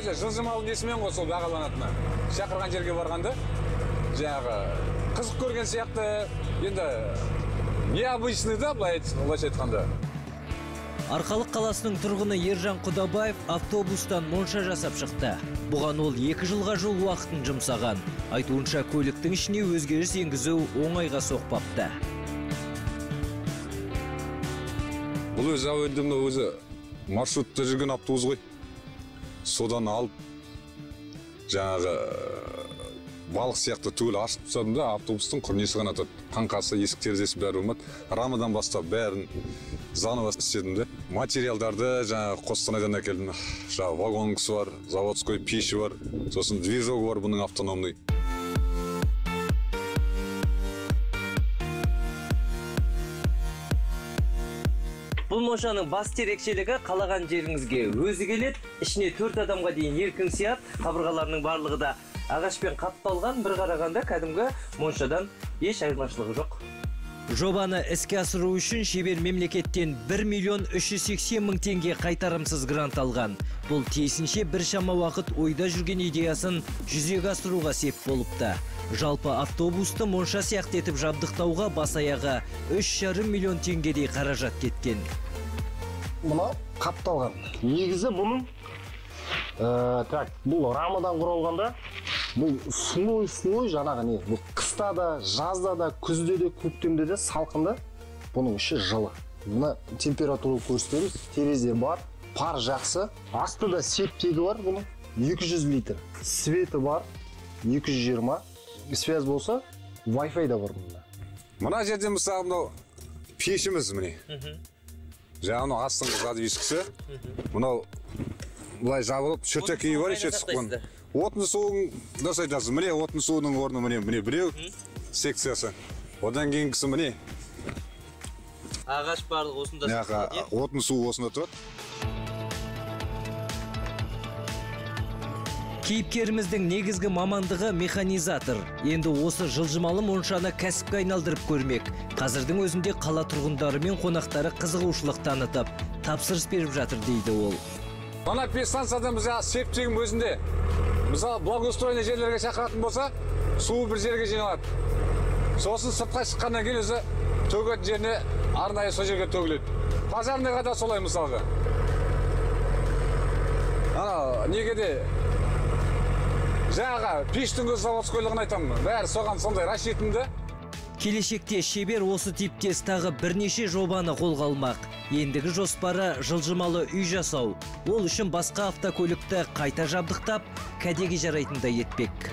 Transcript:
өзі жылжымалы несімен ғой сол бағаланатыны. Шақырған жерге барғанда жаңағы қызық көрген сияқты, енді необычный да, былайша айтқанда. Арқалық қаласының тұрғыны Ержан Құдабаев автобустан монша жасап шықты. Бұған ол 2 жылға жол уақытын жұмсаған. Айтуынша көліктің ішіне өзгеріс енгізу оңайға соқпапты. Бұл өзі әуелдімді өзі маршрутта жүрген автобус ғой. Содан алып, жаңағы балық сияқты түгіл ашып тұсадым да, автобустың құрнесі ғана атады. Қаңқасы, есік терезесі бәрі болмады. Рамадан бастап бәрін заново істедім де. Материалдарды жаңағы Қостанайдан әкелдім. Жаңағы вагонкасы бар, заводской пеші бар, сосын движогы бар бұның автономный. Бұл моншаның басты ерекшелігі қалаған жеріңізге өзі келеді, ішіне 4 адамға дейін еркін сият, қабырғаларының барлығы да ағашпен қапталған, бір қарағанда кәдімгі моншадан еш айырмашылығы жоқ. Жобаны іске асыру үшін шебер мемлекеттен 1.380.000 теңге қайтарымсыз грант алған. Бұл тиісінше біршама уақыт ойда жүрген идеясын жүзеге асыруға сеп болыпты. Жалпы автобусты монша сияқты етіп жабдықтауға бас аяғы 3,5 миллион теңгедей қаражат кеткен. Бұны қапталған. Негізі бұның бұл рамадан құралғанда, бұл слой жаңағы не? Бұл қыста да, жазда да, күзде де, көктемде де, салқында бұның іші жылы. Бұны температура көрсетеміз, терезе бар, пар жақсы. Астында септегі бар бұның 200 литр. Светі бар 220. Связь болса, Wi-Fi да бар бұнда. Мұна жерде мысалы мынау пешіміз міне. Жаңағы астыңғы задвижкісі. Мынау бұлай жабылып, шөтекейі бар, шөтсік. Отын суың дұрыс айтасыз. Міне отын суының орны міне біреу секциясы. Одан кейінгісі міне. Ағаш барлық осында тұрады. Отын суы осында тұрады. Кейіпкеріміздің негізгі мамандығы механизатор. Енді осы жылжымалы моншаны кәсіпке айналдырып көрмек. Қазірдің өзінде қала тұрғындары мен қонақтары қызығушылық танытып, тапсырыс беріп жатыр дейді ол. Мана станциядан біз септегім өзінде. Мысалы, благоустроенный жерлерге шақыратын болса, суы бір жерге жиналады. Сосын сыртқа шыққаннан кейін өзі төгетін жеріне арнайы сол жерге төгіледі. Пожарныйға да солай мысалға. Неге де жаңағы пештің өз заводскойлығын айтамын. Бәрі соған сондай рассчитымды. Келешекте шебер осы типтес тағы бірнеше жобаны қолға алмақ. Ендігі жоспары жылжымалы үй жасау. Ол үшін басқа автокөлікті қайта жабдықтап, кәдеге жарайтындай етпек.